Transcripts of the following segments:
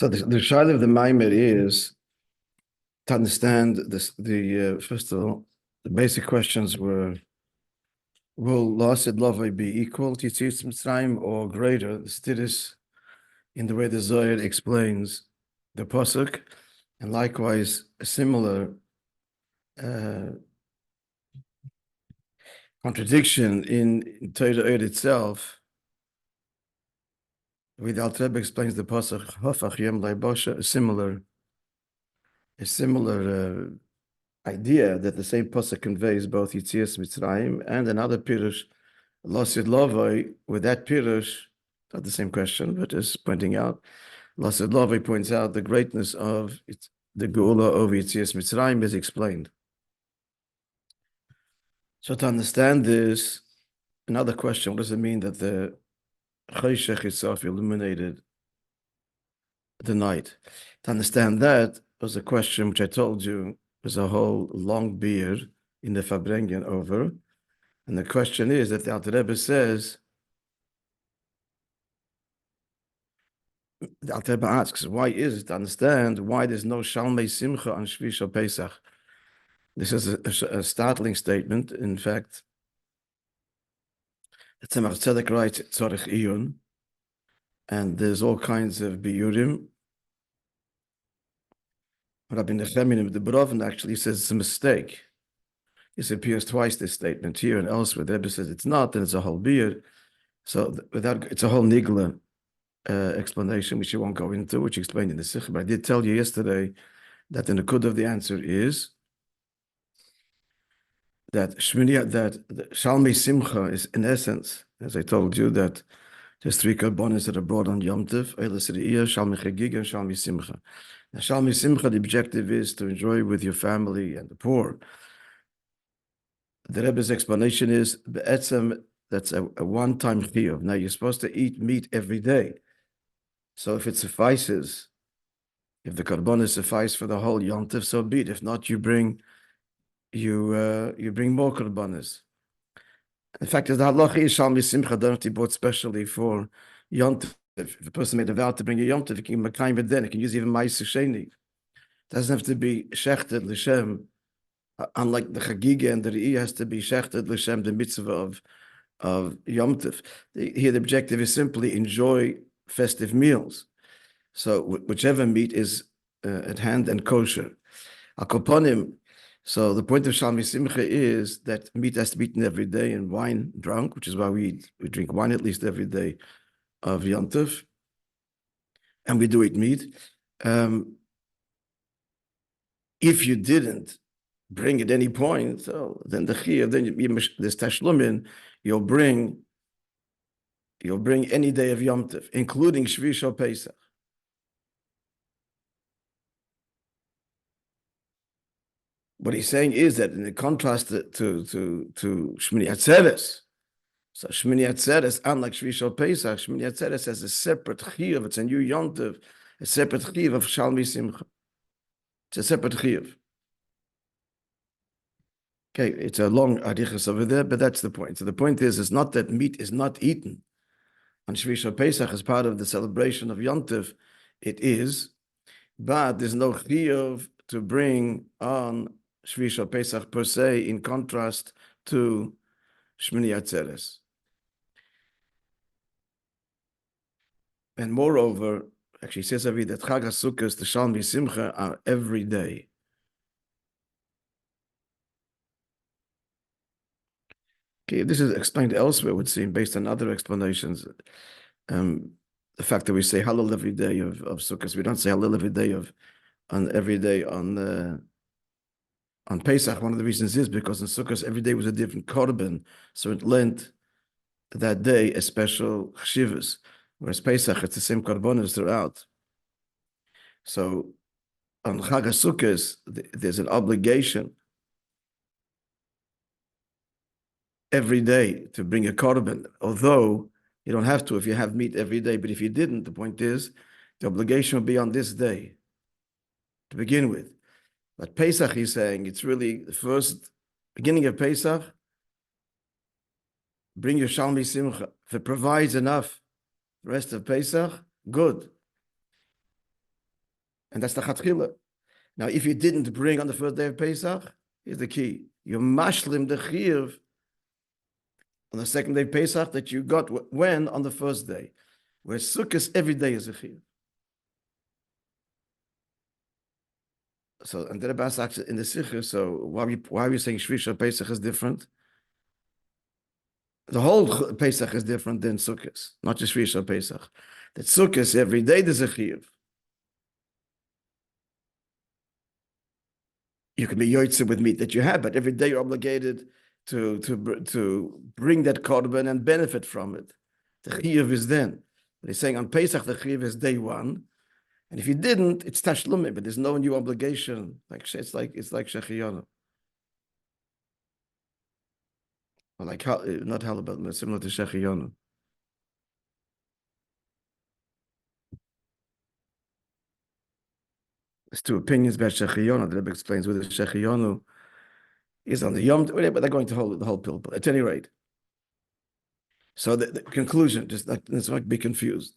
So the shaila of the Maimer is to understand this. First of all, the basic questions were: will Lasid Lavai be equal to Yetzias Mitzrayim or greater? The status in the way the Zohar explains the pasuk, and likewise a similar contradiction in Torah itself. With the Alter Rebbe explains the pasuk Hafach Yom Laibasha, a similar idea that the same pasuk conveys both Yetzias Mitzrayim and another pirush, Lasid Lavai. With that pirush, not the same question, but just pointing out, Lasid Lavai points out the greatness of the Geula of Yetzias Mitzrayim is explained. So to understand this, another question: what does it mean that the Chayshech itself illuminated the night? To understand that was a question which I told you was a whole long beard in the Fabrengen over. And the question is that the Alter Rebbe says, the Alter Rebbe asks, why is it, to understand why there's no Shalmei Simcha on Shvi Pesach? This is a startling statement. In fact, the Tzeischo writes Tzorech Iyun, and there's all kinds of biurim. Rabbi Nechemia the Brovin actually says it's a mistake. This appears twice, this statement here and elsewhere. The Rebbe says it's not, and it's a whole beard. So it's a whole nigla explanation, which you won't go into, which you explained in the Sikh. But I did tell you yesterday that the Nakud of the answer is that Shalmei Simcha is, in essence, as I told you, that there's three karbonis that are brought on Yom Tov: Eilas Re'iyah, Shalmei Chagiga, and Shalmei Simcha. Now, Shalmei Simcha, the objective is to enjoy with your family and the poor. The Rebbe's explanation is be'etzem, that's a one-time chiyuv. Now, you're supposed to eat meat every day. So if it suffices, if the karbonis suffice for the whole Yom Tov, so be it. If not, you bring more karbonis. In fact, the halacha is Shalmei Simcha don't have to be bought specially for Yom Tov. If the person made a vow to bring a Yom Tov, he can makayim it then. He can use even Ma'aser Sheni. It doesn't have to be shechted l'shem. Unlike the Chagiga and the Re'iyah has to be shechted l'shem, the mitzvah of Yom Tov. Here the objective is simply enjoy festive meals. So whichever meat is at hand and kosher. Akoponim. So the point of Shalmei Simcha is that meat has to be eaten every day and wine drunk, which is why we drink wine at least every day of Yom Tov, and we do eat meat. If you didn't bring at any point, so then the chiyuv, then this tashlumin, you'll bring any day of Yom Tov, including Shvi Pesach. What he's saying is that in the contrast to Shmini Atzeres, so Shmini Atzeres, unlike Shvi Pesach, Shmini Atzeres has a separate chiyuv. It's a new Yom Tov, a separate chiyuv of Shalmei Simcha. It's a separate chiyuv. Okay, it's a long arichas over there, but that's the point. So the point is, it's not that meat is not eaten on Shvi Pesach as part of the celebration of Yom Tov. It is, but there's no chiyuv to bring on Shvi Pesach per se, in contrast to Shmini Atzeres. And moreover, actually says Rabbi that Chag HaSukkos, the Shalmei Simcha, are every day. Okay, this is explained elsewhere, it would seem, based on other explanations. The fact that we say Hallel every day of Sukkot, we don't say Hallel every day on Pesach. One of the reasons is because in Sukkot every day was a different korban, so it lent that day a special chshivus. Whereas Pesach, it's the same karbonos throughout. So on Chag HaSukkos, there's an obligation every day to bring a korban, although you don't have to if you have meat every day. But if you didn't, the point is, the obligation will be on this day to begin with. But Pesach, he's saying, it's really the first beginning of Pesach. Bring your Shalmei Simcha. If it provides enough the rest of Pesach, good. And that's the chatchila. Now, if you didn't bring on the first day of Pesach, here's the key. You mashlim the chiyuv on the second day of Pesach that you got when? On the first day. Where Sukkot every day is a chiyuv. So, and the Rebbe asks in the Sikha, so why are we saying Shvisha Pesach is different? The whole Pesach is different than Sukkot, not just Shvisha Pesach. That Sukkot every day there's a chiyuv. You can be yotzei with meat that you have, but every day you're obligated to bring that korban and benefit from it. The chiyuv is then. But he's saying on Pesach the chiyuv is day one, and if you didn't, it's tashlumim, but there's no new obligation. Like it's like shechiyonu, or like not halabah, but similar to shechiyonu. There's two opinions about shechiyonu. The Rebbe explains whether shechiyonu is on the yom, but they're going to hold the whole pill. At any rate, so the conclusion, just like, let's not be confused.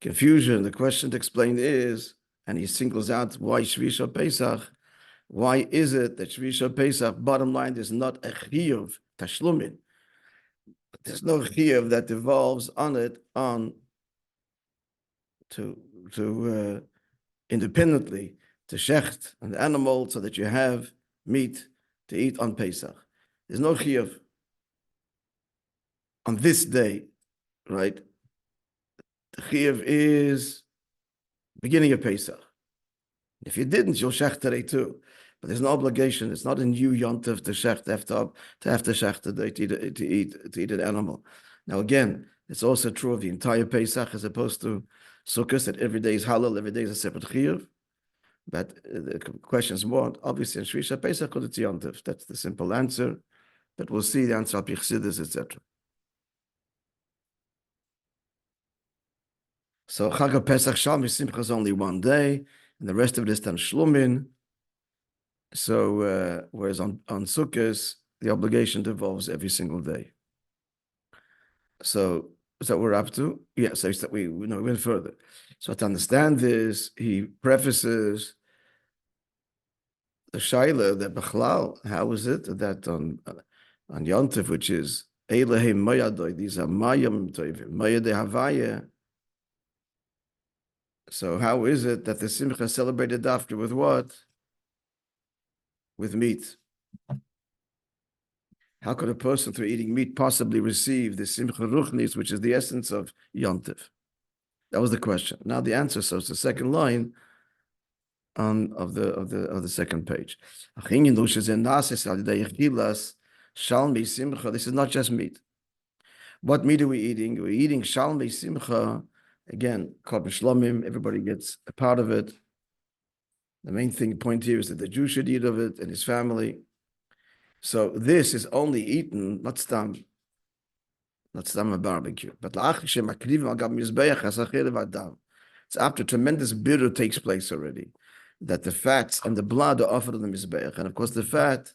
Confusion, the question to explain is, and he singles out why Shvisha Pesach. Why is it that Shvisha Pesach, bottom line, is not a chiyuv, tashlumin? There's no chiyuv that devolves on it to independently to shecht an animal so that you have meat to eat on Pesach. There's no chiyuv on this day, right? The chiyuv is beginning of Pesach. If you didn't, you'll shech today too. But there's no obligation. It's not a new yontif to shech to have to shech today to eat an animal. Now again, it's also true of the entire Pesach as opposed to Sukkot, that every day is halal, every day is a separate chiyuv. But the question is more obviously in Shvisha Pesach because it's yontif. That's the simple answer. But we'll see the answer of Chassidus, etc. So Chag Pesach Shalmi Simcha is only one day, and the rest of it is Tan Shlumin. So whereas on Sukkot, the obligation devolves every single day. So is that what we're up to? Yeah, so we went further. So to understand this, he prefaces the Shaila that Bechlal, how is it that on Yontif, which is Eilehim Mayadoi, these are Mayam Tovim, Mayade Havaya. So how is it that the Simcha celebrated after with what? With meat. How could a person through eating meat possibly receive the Simcha Ruchnis, which is the essence of Yontif? That was the question. Now the answer, so it's the second line of the second page. This is not just meat. What meat are we eating? We're eating Shalmei Simcha. Again, Korban Shlomim, everybody gets a part of it. The main point here is that the Jew should eat of it and his family. So this is only eaten, not stam a barbecue. But it's after tremendous birur takes place already, that the fats and the blood are offered on the Mizbeach. And of course, the fat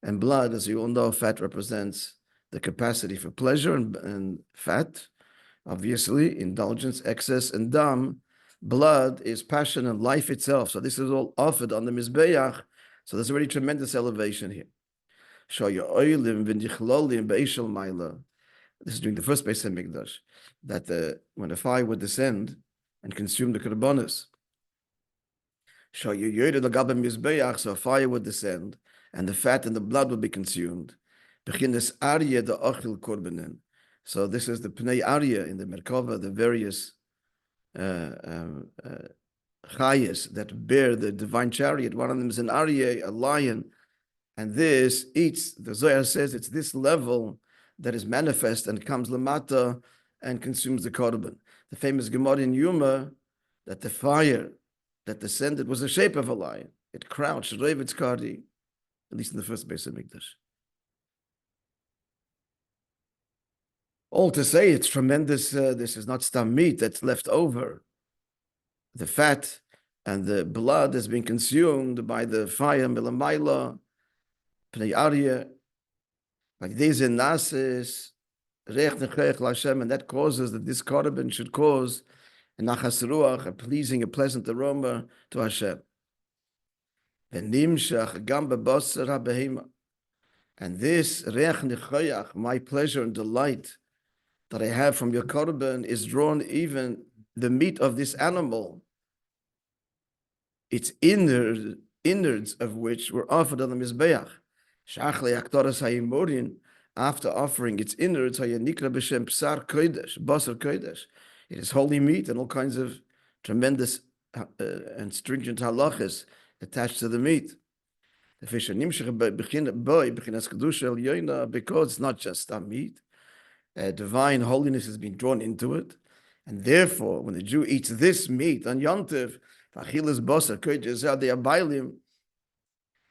and blood, as you all know, fat represents the capacity for pleasure and fat. Obviously, indulgence, excess, and dam. Blood is passion and life itself. So this is all offered on the Mizbeach. So there's already tremendous elevation here. This is during the first Beis HaMikdash, that when the fire would descend and consume the korbanos, so a fire would descend, and the fat and the blood would be consumed. So this is the Pnei Arya in the Merkava, the various chayas that bear the divine chariot. One of them is an Arya, a lion, and this eats, the Zohar says, it's this level that is manifest and comes lamata and consumes the korban. The famous Gemara in Yuma, that the fire that descended was the shape of a lion. It crouched, Revetz Kardi, at least in the first Beis HaMikdash. All to say it's tremendous, this is not stam meat that's left over. The fat and the blood has been consumed by the fire, Milamayla, Pnei Arya, like these in Nasis, and that causes that this korban should cause and nachas ruach, a pleasing, a pleasant aroma to Hashem. V'nimshach gam bebasar habehema. And this reach nechoyach, my pleasure and delight that I have from your korban, is drawn even the meat of this animal, its innards of which were offered on the mizbeach. Shachle aktoras hayimorin, after offering its innards, hayanikra b'shem psar kodesh, basar kodesh. It is holy meat and all kinds of tremendous and stringent halachas attached to the meat. Because it's not just a meat, divine holiness has been drawn into it, and therefore, when the Jew eats this meat on Yom Tov,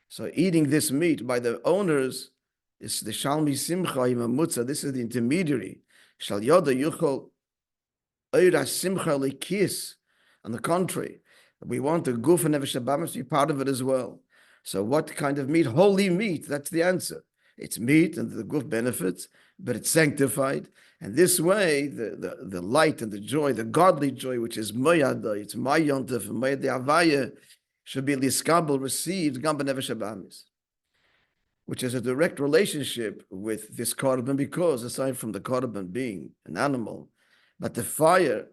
so eating this meat by the owners is the Shalmi Simcha Imamutza. This is the intermediary. Shal Yoda Yuchol Eira Simcha Lekis. On the contrary, we want the Guf and Nefesh Habamis to be part of it as well. So what kind of meat? Holy meat, that's the answer. It's meat and the Guf benefits, but it's sanctified. And this way, the light and the joy, the godly joy, which is Moyada, it's Mayontif, and Moyade Avaya, should be Liskabel, received, Gamba Nefesh Habamis, which is a direct relationship with this korban, because aside from the korban being an animal, but the fire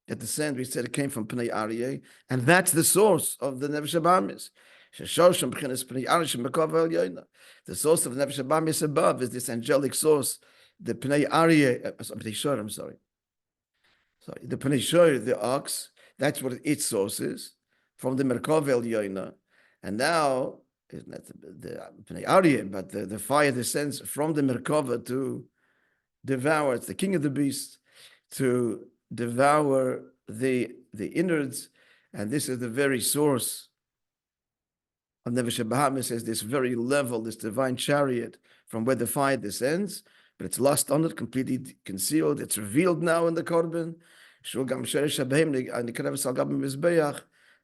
at the sand, we said it came from Pnei Aryeh, and that's the source of the Nefesh Habamis. The source of Nefesh Habamis above is this angelic source, the Pnei Aryeh, I'm sorry. Sorry, the Pnei Shor, the ox, that's what its source is, from the Merkava Elyoina. And now, it's not the Pnei Aryeh, but the fire descends from the Merkava to devour, it's the king of the beasts, to devour the innards, and this is the very source of Nefesh Habamis, is this very level, this divine chariot from where the fire descends, but it's lost on it, completely concealed. It's revealed now in the korban.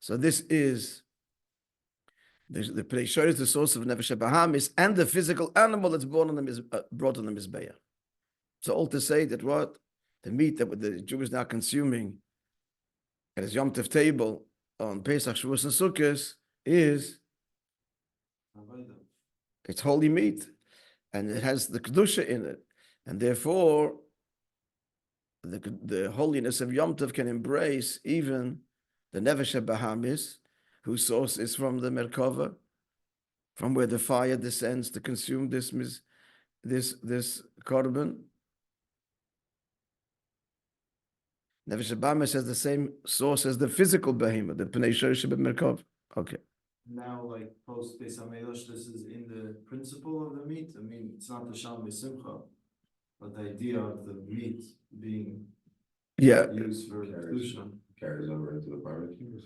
So this is the Pnei Shor is the source of Nefesh Habamis and the physical animal that's brought on the Mizbeach. So all to say that what? The meat that the Jew is now consuming at his Yom Tov table on Pesach, Shavuos, and Sukkot is it's holy meat, and it has the kedusha in it, and therefore the holiness of Yom Tov can embrace even the Nefesh Habamis, whose source is from the Merkava, from where the fire descends to consume this korban. Nefesh Habamis has the same source as the physical behemoth, the Pnei Shor Merkava. Okay. Now, like post Beis HaMikdash, this is in the principle of the meat. I mean, it's not the Shalmi Simcha, but the idea of the meat being used for kedusha carries over into the barbecue.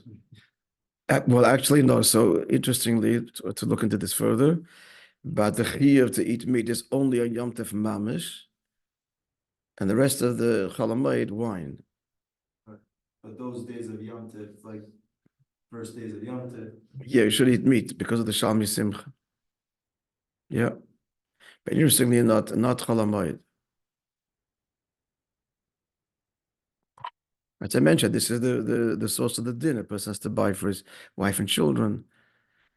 Well, actually, no. So interestingly, to look into this further, but the chiyuv to eat meat is only on Yom Tov mamish, and the rest of the chalamayid wine. But those days of Yom Tov, like first days of Yom Tov, Yeah, you should eat meat because of the Shalmi Simcha. Yeah, but interestingly, not chalamayid. As I mentioned, this is the source of the din. A person has to buy for his wife and children.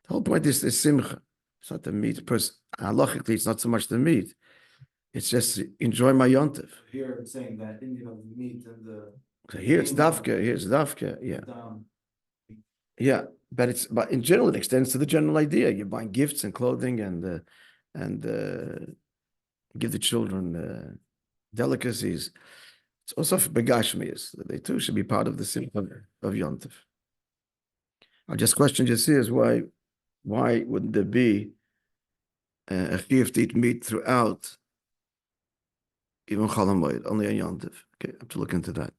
The whole point is the simcha. It's not the meat. Halachically, it's not so much the meat. It's just enjoy my yontif. here it's saying that the meat and the So here it's dafka. Here's dafka. Yeah, yeah. But in general, it extends to the general idea. You're buying gifts and clothing and give the children delicacies. It's also for begashmias. They too should be part of the simcha of yontif. Our question just here is why wouldn't there be a chiyuv to eat meat throughout, even Chol HaMoed, only on Yom Tov? Okay, I have to look into that.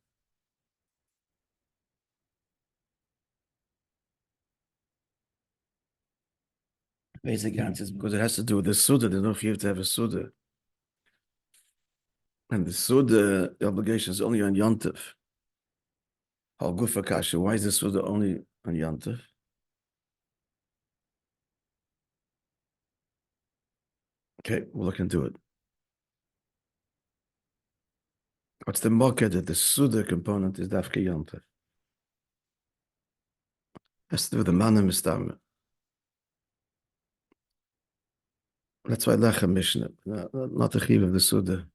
Basic answers, because it has to do with the Suda. There's no chiyuv to have a Suda. And the Suda, the obligation is only on Yom Tov. Gufa Kasha, why is the Suda only on Yom Tov? Okay, we'll look into it. What's the mocha that the Suda component is Dafka Yontif? Has to do with the Manim Mistam. That's why Lechem Mishnah, not the Chiv of the Suda.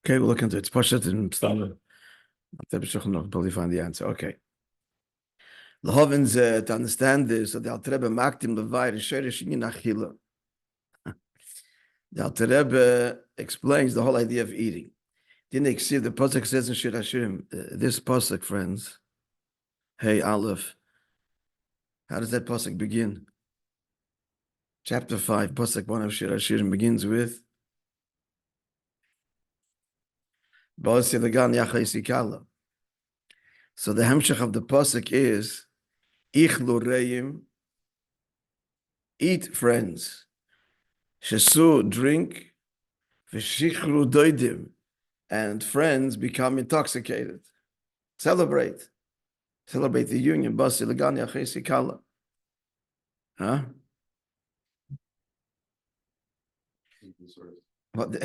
Okay, we'll look into it. It's Pashat in Mistam. I'll probably find the answer. Okay. The Hovens, to understand this, so the Alter Rebbe Maktim Levai Sheresh Yin Achila. The Alter Rebbe explains the whole idea of eating. Didn't they see the pasuk says in Shir Hashirim, this pasuk, friends, hey Aleph, how does that pasuk begin? Chapter 5, pasuk 1 of Shir Hashirim begins with Ba'aseh Lagan Yachai Sikala. So the hemshech of the pasuk is Ichlu Reim, eat friends, Shesu, drink, Veshichru Doidim, and friends become intoxicated. Celebrate the union. Ba'aseh Lagan Yachai Sikala. Huh? What?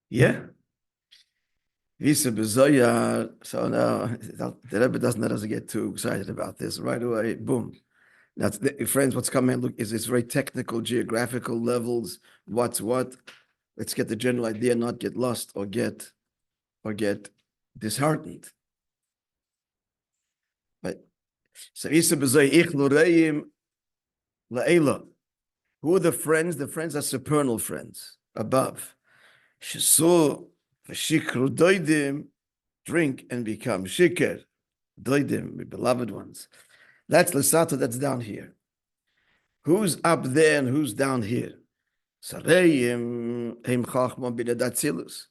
Yeah. Visa Bezoya. So now the Rebbe doesn't let us get too excited about this. Right away, boom. That's friends. What's coming? Look, is it's very technical, geographical levels. What's what? Let's get the general idea, not get lost or get disheartened. But so Visa Bezoya Ichlu Reim La'ela. Who are the friends? The friends are supernal friends, above. Shesu, v'shikru doidim, drink and become shikr. Doidim, beloved ones. That's Lesata, that's down here. Who's up there and who's down here? Sareyim, heim chachma b'nei datzilus.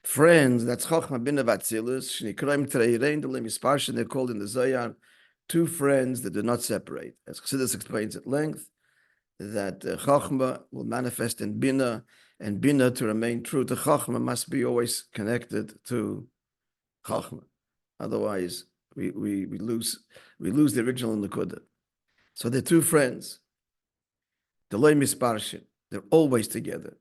Friends, that's chachma b'nei datzilus. Shnikroim treirein d'lem isparshin, they're called in the Zohar, two friends that do not separate. As Chassidus explains at length, that Chachma will manifest in Bina, and Bina, to remain true to Chachma, must be always connected to Chachma. Otherwise, we lose the original Nakuda. So they're two friends. Delay misparshin. They're always together.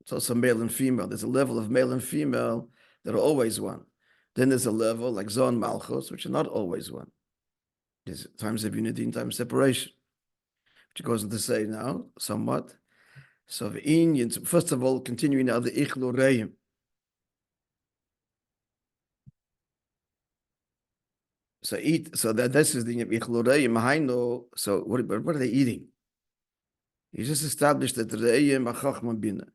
It's also male and female. There's a level of male and female that are always one. Then there's a level like Zon Malchus, which are not always one. There's times of unity and times of separation, which goes on to say now, somewhat. So the Indians, first of all, continuing now the Ichlu Reim. So this is the Ichlu Reim, Haino. So what are they eating? He just established that Reim Achachma Bina.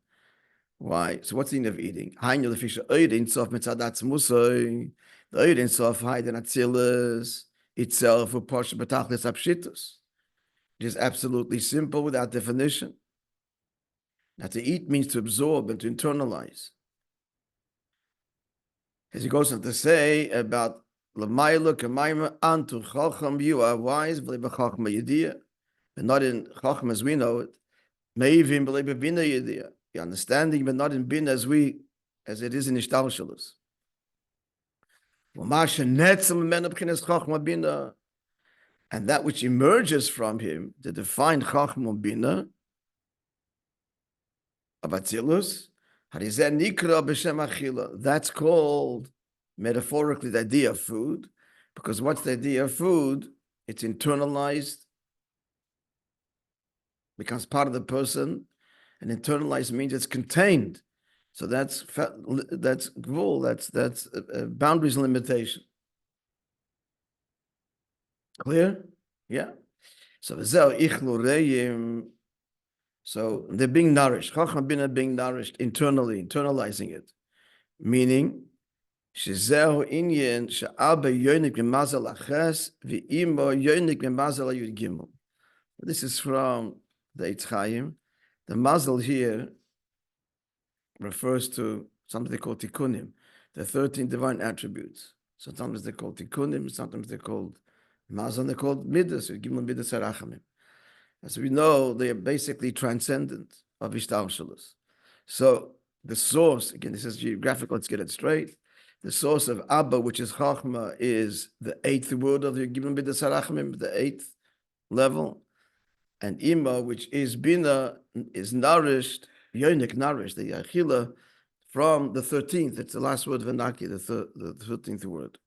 Why? So what's the end of eating? Haino the fish Eidin Sof Mitzadatz Musay, the Eidin Sof Haiden Atzilis itself for Posh Betachlis Apshitus. It is absolutely simple without definition. Now, to eat means to absorb and to internalize. As he goes on to say about L'mayla K'mayma Antu Chacham, you are wise, V'lebachachma Yediyah, but not in Chacham as we know it. Meivim V'lebabina Yediyah, the understanding, but not in Bina as it is in Ishtalshalus. V'masha Netzim Mena B'chines Chachma Bina, and that which emerges from him, the defined Chachma Bina, of Atzilus, that's called, metaphorically, the idea of food, because what's the idea of food? It's internalized, becomes part of the person, and internalized means it's contained. So that's gvul, that's boundaries and limitation. Clear? Yeah. So so they're being nourished. Chacham Bina being nourished internally, internalizing it. Meaning, Shezehu inyan she'aba yonik b'mazal aches v'imo yonik b'mazal ayud gimel. This is from the Eitz. The mazal here refers to something they call tikkunim, the 13 divine attributes. Sometimes they're called tikkunim, sometimes they're called mazal, they're called midas, gimel midas harachamim. As we know, they are basically transcendent of Ishtalshalus. So the source, again, this is geographical, let's get it straight. The source of Abba, which is Chachma, is the 8th word of the Gimel Midas Harachamim, the 8th level. And Ima, which is Bina, is nourished, Yonik nourished, the Achila, from the 13th. It's the last word of Anaki, the 13th word.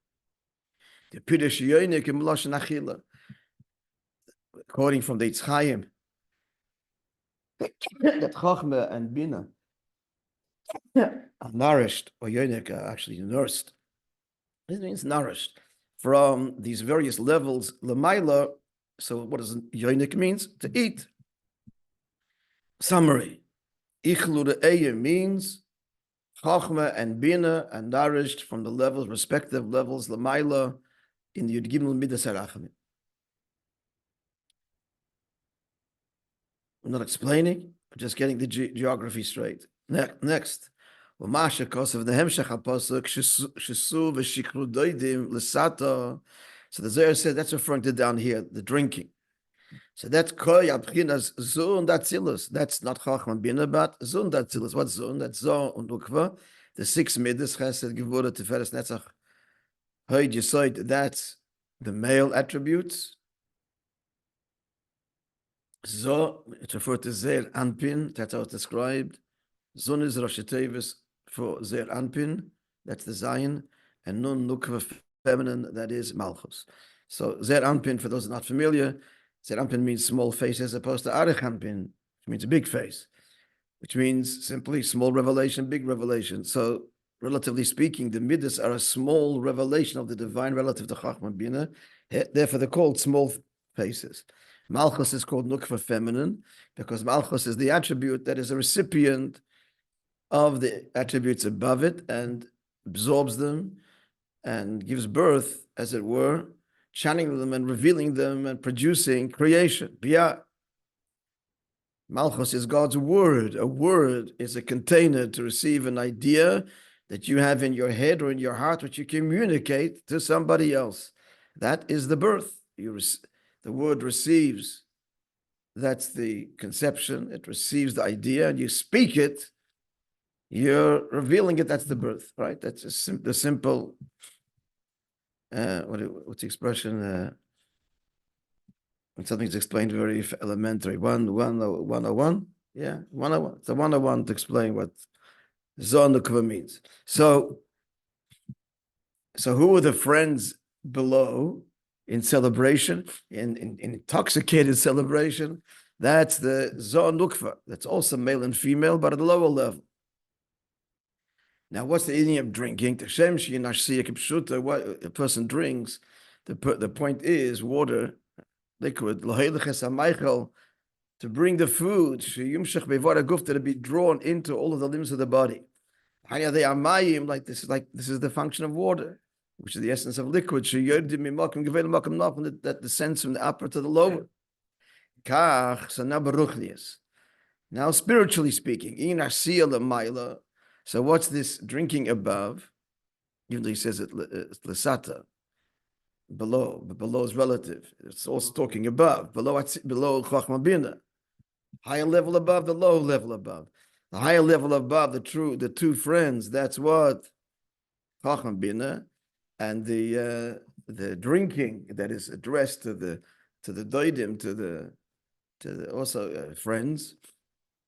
The Pirush Yonik in Lashon Achila, quoting from the Tzchaim, that Chachma and Bina are nourished, or Yonik are actually nursed. This means nourished from these various levels. Lamaila. So what does Yonik means? To eat. Summary. Ichlu Re'eh means Chachma and Bina are nourished from the levels, respective levels, Lamaila, in the Yud Gimel Midas HaRachamim. I'm not explaining, I'm just getting the geography straight. Next. Moishe Kosev the Hemshech HaPasuk Shesu v'shikru doidim l'sata. So the Zohar said that's referring to down here, the drinking. So that's koy abchinas zun datzilus. That's not chachma bina, but zun datzilus. What's zun? That's zon und ukva. The 6 midas chesed gevura tiferes netzach hoyd yisoid. That's the male attributes. Zo, it's referred to Zeir Anpin. That's how it's described. Zun is Rosh Tevis for Zeir Anpin. That's the Zion. And Nun Nukva feminine. That is Malchus. So Zeir Anpin, for those who are not familiar, Zeir Anpin means small face as opposed to Arich Anpin, which means a big face, which means simply small revelation, big revelation. So relatively speaking, the Midas are a small revelation of the divine relative to Chachma Bina. Therefore, they're called small faces. Malchus is called Nukva feminine because Malchus is the attribute that is a recipient of the attributes above it and absorbs them and gives birth, as it were, channeling them and revealing them and producing creation. Biyah. Malchus is God's word. A word is a container to receive an idea that you have in your head or in your heart, which you communicate to somebody else. That is the birth. The word receives, that's the conception, it receives the idea, and you speak it, you're revealing it, that's the birth, right? That's the simple, what's the expression? When something's explained very elementary, 101, yeah, 101. It's a 101 to explain what Zonukva means. So who are the friends below? In celebration, in intoxicated celebration, that's the Zohar Nukva. That's also male and female, but at a lower level. Now, what's the meaning of drinking? What a person drinks, the point is water, liquid, to bring the food, to be drawn into all of the limbs of the body. Like this is the function of water, which is the essence of liquid, that descends from the upper to the lower. So now spiritually speaking, so what's this drinking above? Even though he says it's l'sata, below, but below is relative. It's also talking above, below Chachma Bina. Higher level above, the low level above. The higher level above, the two friends, that's what Chachma Bina. And the drinking that is addressed to the doidim, to the also friends,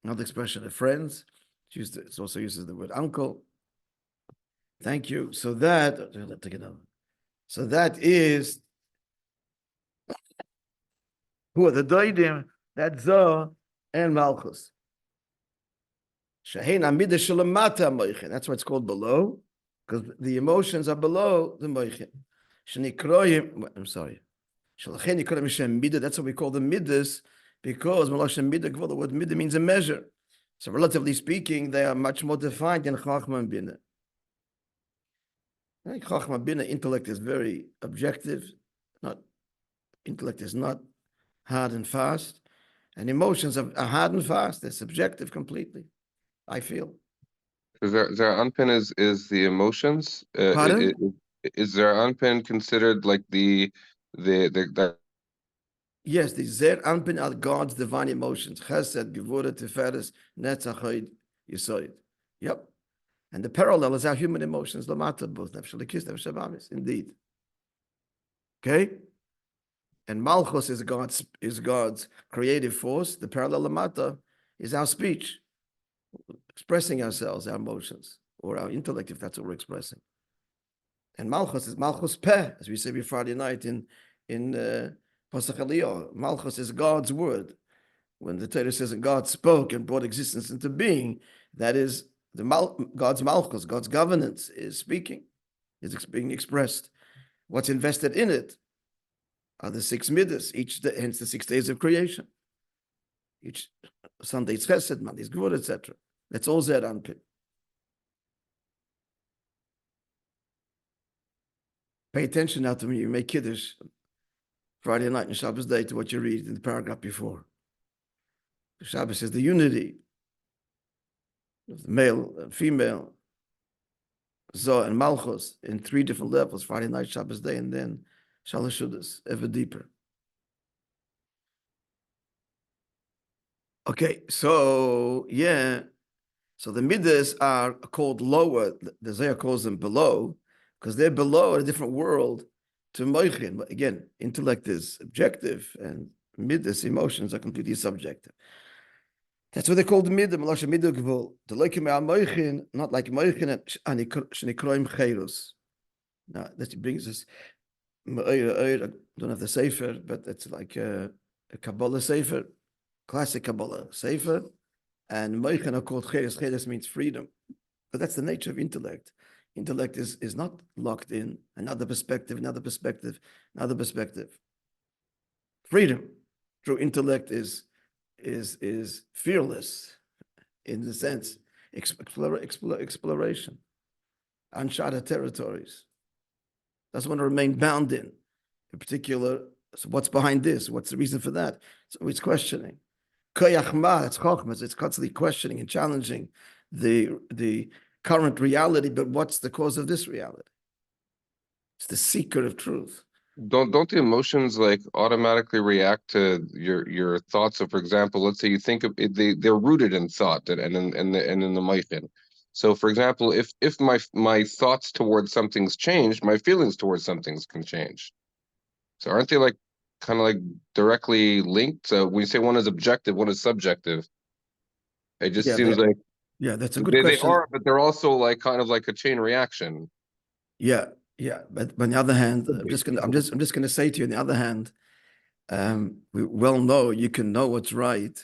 another expression of friends. It also uses the word uncle. Thank you. So that is who are the doidim? That's Zoh and Malchus. That's why it's called below. Because the emotions are below the Moishe. I'm sorry. That's what we call the midas, because the word midah means a measure. So relatively speaking, they are much more defined in Chachma and Bina. Chachma Bina, intellect is very objective. Intellect is not hard and fast. And emotions are hard and fast. They're subjective completely, I feel. Their unpin is the emotions. Is their unpin considered like the Yes, the Zer Anpin are God's divine emotions. Chesed, Gevura, Tiferes, Netzach, Hoyd, Yisoid. Yep. And the parallel is our human emotions, Lamata, both Nefshalikis, Nefshabamis, indeed. Okay? And Malchus is God's creative force. The parallel Lamata is our speech, expressing ourselves, our emotions. or our intellect, if that's what we're expressing. And Malchus is Malchus Peh, as we say every Friday night in Pasach Aliyah. Malchus is God's word. When the Torah says that God spoke and brought existence into being, that is God's Malchus, God's governance is speaking, is being expressed. What's invested in it are the 6 midas, each day, hence the 6 days of creation. Each Sunday it's Chesed, Monday it's Gvur, etc. That's all Zer Anpin. Pay attention now to when you make Kiddush Friday night and Shabbos day to what you read in the paragraph before. Shabbos is the unity of the male and female, Zoh and Malchus in 3 different levels, Friday night, Shabbos day, and then Shalosh Shudas, ever deeper. Okay, so yeah, so the midas are called lower, the Zohar calls them below, because they're below in a different world to Moichin. But again, intellect is objective, and midas, emotions, are completely subjective. That's what they call the midah, Malosha midah gvul. The loikim Moichin, not like Moichin and Shenikroim Cherus. Now, that brings us, I don't have the Sefer, but it's like a Kabbalah Sefer, classic Kabbalah Sefer, and Moichin are called Cherus. Cherus means freedom. But that's the nature of intellect. Intellect is not locked in another perspective, another perspective, another perspective. Freedom through intellect is fearless in the sense exploration, uncharted territories. Doesn't want to remain bound in particular. So what's behind this? What's the reason for that? So it's questioning. Koyachma, it's chokhmah. It's constantly questioning and challenging the current reality, but what's the cause of this reality? It's the seeker of truth. Don't the emotions like automatically react to your thoughts? So, for example, let's say you think of it, they're rooted in thought and in the Moichin. So, for example, if my thoughts towards something's changed, my feelings towards something's can change. So, aren't they like kind of like directly linked? So, when you say one is objective, one is subjective, it just seems like that's a good question. They are, but they're also like kind of like a chain reaction. Yeah. But on the other hand, I'm just gonna say to you, on the other hand, we well know you can know what's right,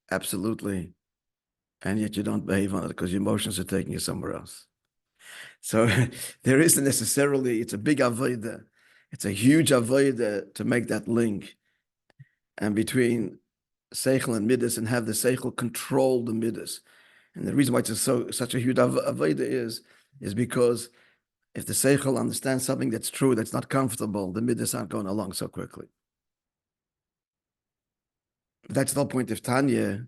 absolutely, and yet you don't behave on it because your emotions are taking you somewhere else. So there isn't necessarily, it's a big avodah, it's a huge avodah to make that link, and between seichel and midas, and have the seichel control the midas. And the reason why it's such a huge avodah is because if the seichel understands something that's true, that's not comfortable, the midas aren't going along so quickly. That's the whole point of Tanya,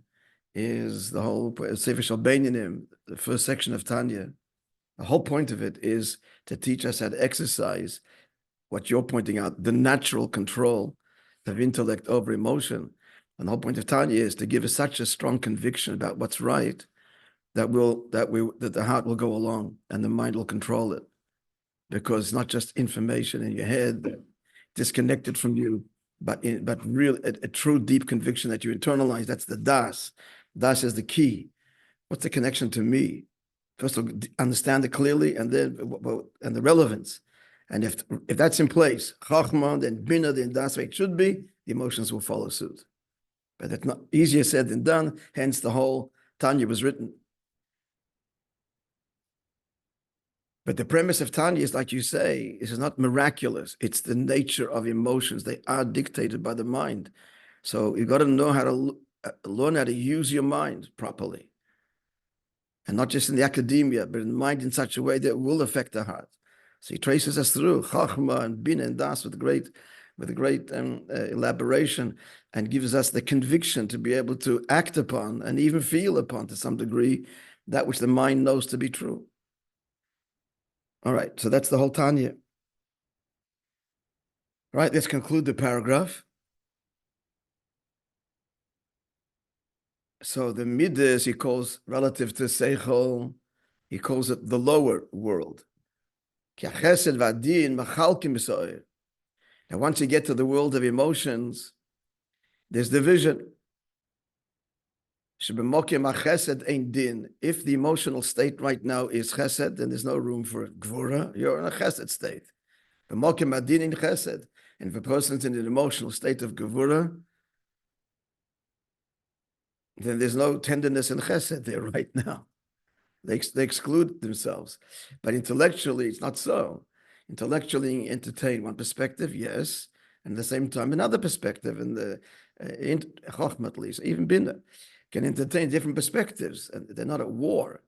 is the whole Sefer Shel Beinyanim, the first section of Tanya. The whole point of it is to teach us how to exercise what you're pointing out, the natural control of intellect over emotion. And the whole point of Tanya is to give us such a strong conviction about what's right that the heart will go along and the mind will control it. Because it's not just information in your head disconnected from you, but real a true deep conviction that you internalize. That's the das. Das is the key. What's the connection to me? First of all, understand it clearly, and then and the relevance. And if that's in place, chachma, then bina, then das, way it should be, the emotions will follow suit. But that's not easier said than done. Hence, the whole Tanya was written. But the premise of Tanya is, like you say, is not miraculous. It's the nature of emotions. They are dictated by the mind. So you've got to know how to learn how to use your mind properly. And not just in the academia, but in the mind in such a way that will affect the heart. So he traces us through Chachma and Bina and Das with great elaboration, and gives us the conviction to be able to act upon and even feel upon, to some degree, that which the mind knows to be true. All right, so that's the whole Tanya. All right, let's conclude the paragraph. So the midas he calls relative to seichel, he calls it the lower world. Now, once you get to the world of emotions, there's division. שבמוקם החסד אין דין. If the emotional state right now is chesed, then there's no room for gvura. You're in a chesed state. B'mokem adin in chesed. And if a person's in an emotional state of gvura, then there's no tenderness in chesed there right now. They exclude themselves. But intellectually, it's not so. Intellectually entertain one perspective, yes, and at the same time another perspective, in the Chochmah at least, even Bina, can entertain different perspectives, and they're not at war.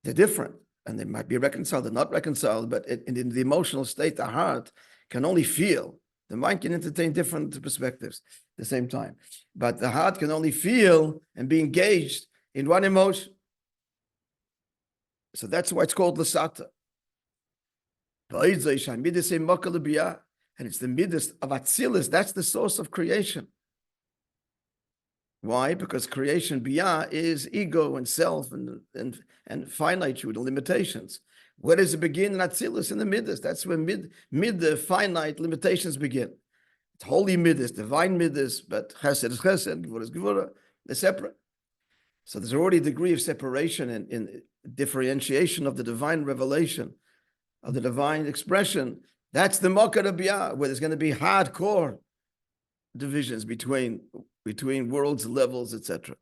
They're different, and they might be reconciled, they're not reconciled, but in the emotional state, the heart can only feel. The mind can entertain different perspectives at the same time, but the heart can only feel and be engaged in one emotion. So that's why it's called Lasata. And it's the midas of Atzilus, that's the source of creation. Why? Because creation biyah is ego and self and finitude and limitations. Where does it begin in Atzilus? In the midas. That's where mid the finite limitations begin. It's holy midas, divine midas, but chesed is chesed, gvura is gvura. They're separate. So there's already a degree of separation in differentiation of the divine revelation, of the divine expression. That's the Mokkah Biyah, where there's going to be hardcore divisions between worlds, levels, etc.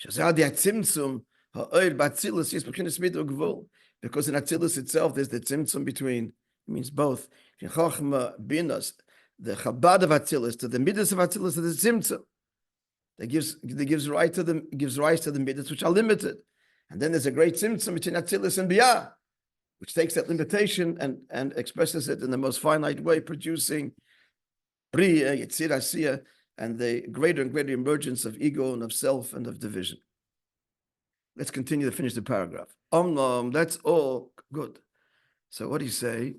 Because in Atzilus itself, there's the tzimtzum between, it means both. In Chochmah Binas, the Chabad of Atzilus, to the midas of Atzilus, to the tzimtzum. That gives rise to the midas which are limited. And then there's a great tzimtzum between Atzilus and Biyah, which takes that limitation and expresses it in the most finite way, producing Briya, Yetzir, Asiyah, and the greater and greater emergence of ego and of self and of division. Let's continue to finish the paragraph. That's all good. So what do you say?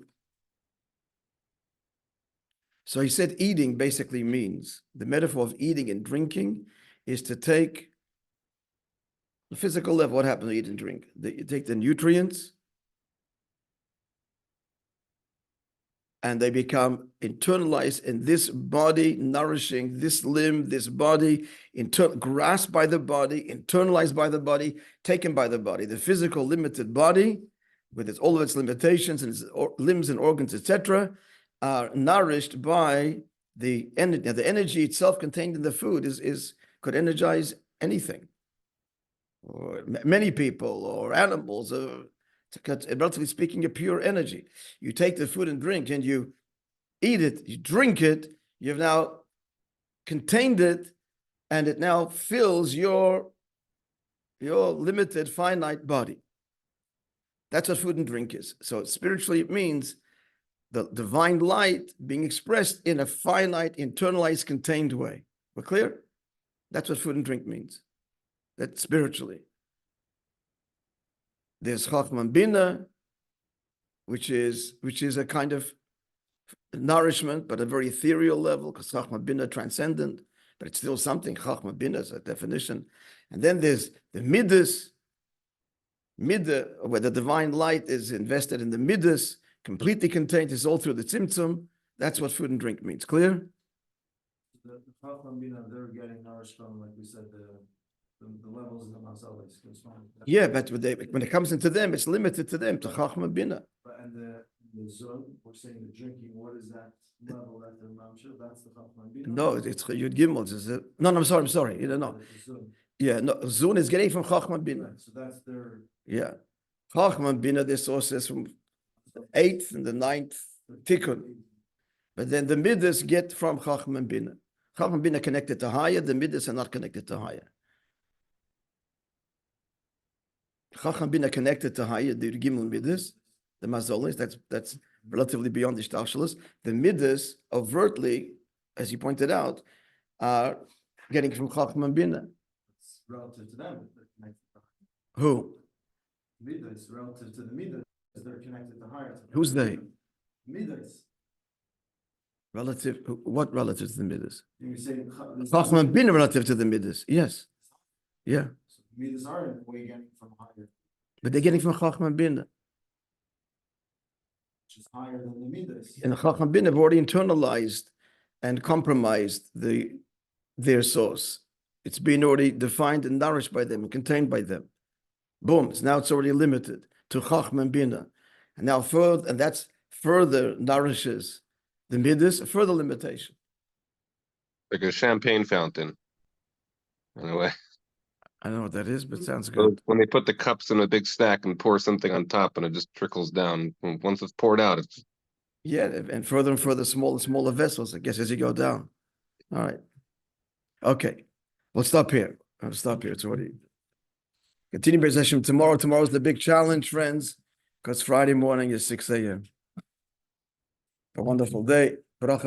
So he said eating basically means, the metaphor of eating and drinking is to take the physical level. What happens when you eat and drink? You take the nutrients and they become internalized in this body, nourishing this limb, this body, grasped by the body, internalized by the body, taken by the body. The physical limited body, with all of its limitations and its limbs and organs, etc., are nourished by the energy. Now, the energy itself contained in the food could energize anything, or many people, or animals, relatively speaking, a pure energy. You take the food and drink, and you eat it, you drink it, you've now contained it, and it now fills your limited, finite body. That's what food and drink is. So spiritually, it means the divine light being expressed in a finite, internalized, contained way. We're clear? That's what food and drink means. That spiritually. There's Chochmah Bina, which is a kind of nourishment, but a very ethereal level, because Chochmah Bina transcendent, but it's still something. Chochmah Bina is a definition. And then there's the midas, where the divine light is invested in the midas, completely contained, is all through the tzimtzum. That's what food and drink means. Clear? The Chochmah Bina, they're getting nourished from, like we said, the levels of the Masalis. Yeah, but when it comes into them, it's limited to them, to Chochmah Bina. And the zon, we're saying the drinking, what is that level at the Mamshir? That's the Chochmah Bina? No, it's Yud Gimel. No, I'm sorry. You don't know. Yeah, no, Zun is getting from Chochmah Bina. So that's their... Yeah. Chochmah Bina, their source is from the 8th and the 9th Tikkun. But then the midas get from Chochmah Bina. Chochmah Bina connected to higher, the midas are not connected to higher. Chochmah Bina connected to higher, the Gimel midas, the mazolis, that's relatively beyond the shtalshalos. The midas overtly, as you pointed out, are getting from Chochmah Bina. It's relative to them. Who? Midas, relative to the midas, they're connected to higher. Who's they? Midas. Relative, what relative to the midas? You're saying Chochmah Bina relative to the midas, yes. Yeah. So midas are in a way getting from higher. But they're getting from Chochmah Bina. Which is higher than the midas. And Chochmah Bina have already internalized and compromised the their source. It's been already defined and nourished by them and contained by them. Boom, now it's already limited to Chachma and Bina. And now further, and that's further nourishes the Midas, a further limitation. Like a champagne fountain, in a way. I don't know what that is, but it sounds So good. when they put the cups in a big stack and pour something on top and it just trickles down. Once it's poured out, it's Yeah, and further, smaller and smaller vessels, I guess, as you go down. All right. Okay. We'll stop here. I'll stop here. It's already. Continue Be'ez Hashem tomorrow. Tomorrow's the big challenge, friends, because Friday morning is 6 a.m. A wonderful day. Bracha